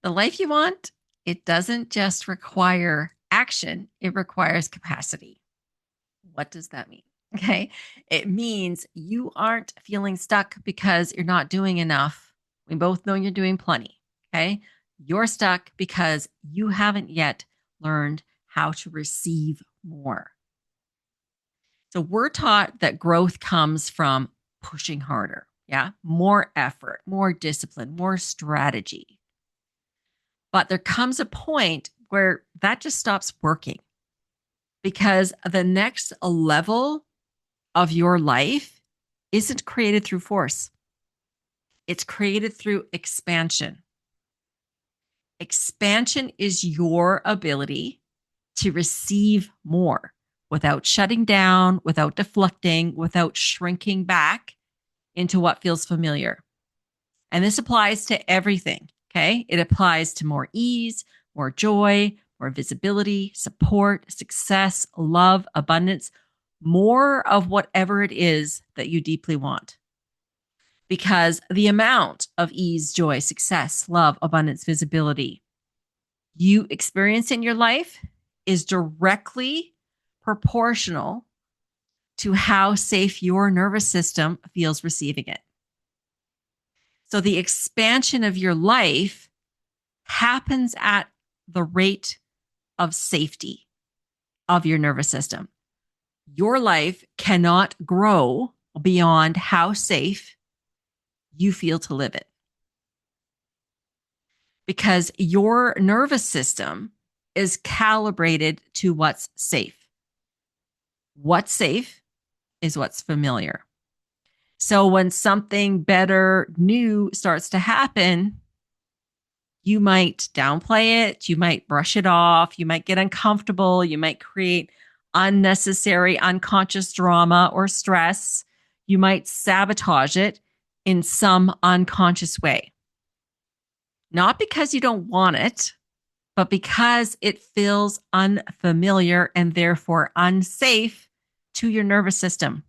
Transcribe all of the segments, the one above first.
The life you want, it doesn't just require action, it requires capacity. What does that mean? Okay. It means you aren't feeling stuck because you're not doing enough. We both know you're doing plenty. Okay. You're stuck because you haven't yet learned how to receive more. So we're taught that growth comes from pushing harder. Yeah. More effort, more discipline, more strategy. But there comes a point where that just stops working because the next level of your life isn't created through force. It's created through expansion. Expansion is your ability to receive more without shutting down, without deflecting, without shrinking back into what feels familiar. And this applies to everything. Okay. It applies to more ease, more joy, more visibility, support, success, love, abundance, more of whatever it is that you deeply want. Because the amount of ease, joy, success, love, abundance, visibility you experience in your life is directly proportional to how safe your nervous system feels receiving it. So the expansion of your life happens at the rate of safety of your nervous system. Your life cannot grow beyond how safe you feel to live it. Because your nervous system is calibrated to what's safe. What's safe is what's familiar. So when something better, new starts to happen, you might downplay it, you might brush it off, you might get uncomfortable, you might create unnecessary unconscious drama or stress, you might sabotage it in some unconscious way. Not because you don't want it, but because it feels unfamiliar and therefore unsafe to your nervous system.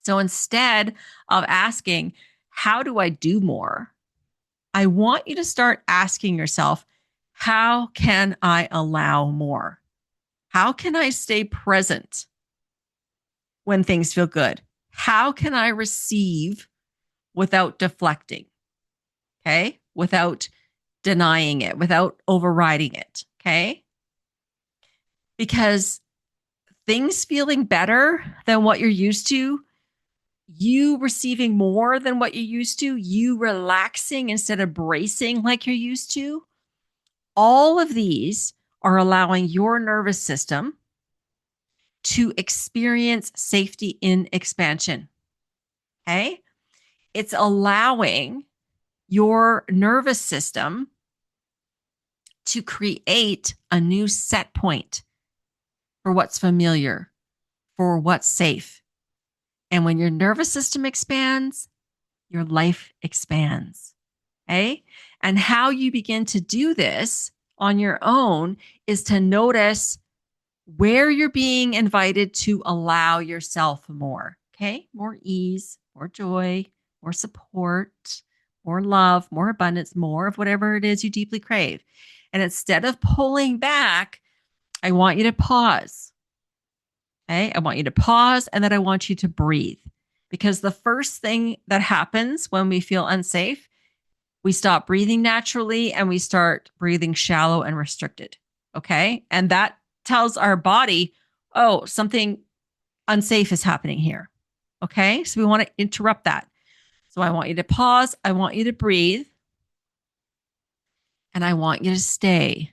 So instead of asking, how do I do more? I want you to start asking yourself, how can I allow more? How can I stay present when things feel good? How can I receive without deflecting? Okay. Without denying it, without overriding it. Okay. Because things feeling better than what you're used to, you receiving more than what you're used to, you relaxing instead of bracing like you're used to, all of these are allowing your nervous system to experience safety in expansion. Okay. It's allowing your nervous system to create a new set point for what's familiar, for what's safe. And when your nervous system expands, your life expands. Okay. And how you begin to do this on your own is to notice where you're being invited to allow yourself more. Okay. More ease, more joy, more support, more love, more abundance, more of whatever it is you deeply crave. And instead of pulling back, I want you to pause. Okay. I want you to pause and then I want you to breathe. Because the first thing that happens when we feel unsafe, we stop breathing naturally and we start breathing shallow and restricted. Okay. And that tells our body, oh, something unsafe is happening here. Okay. So we want to interrupt that. So I want you to pause. I want you to breathe. And I want you to stay.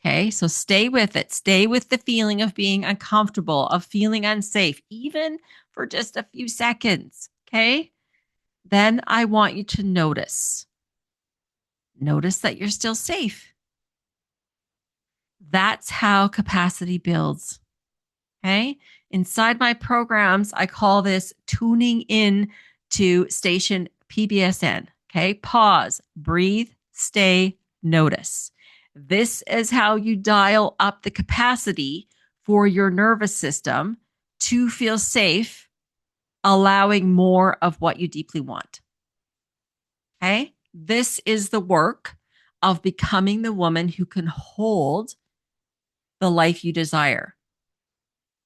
Okay. So stay with it. Stay with the feeling of being uncomfortable, of feeling unsafe, even for just a few seconds. Okay. Then I want you to notice. Notice that you're still safe. That's how capacity builds. Okay. Inside my programs, I call this tuning in to station PBSN. Okay. Pause, breathe, stay, notice. This is how you dial up the capacity for your nervous system to feel safe, allowing more of what you deeply want. Okay. This is the work of becoming the woman who can hold the life you desire.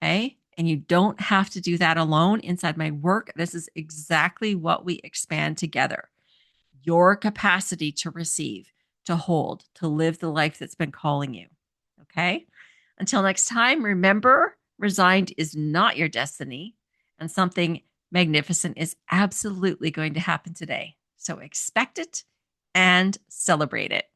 Okay. And you don't have to do that alone. Inside my work, this is exactly what we expand together. Your capacity to receive, to hold, to live the life that's been calling you. Okay. Until next time, remember, resigned is not your destiny, and something magnificent is absolutely going to happen today. So expect it and celebrate it.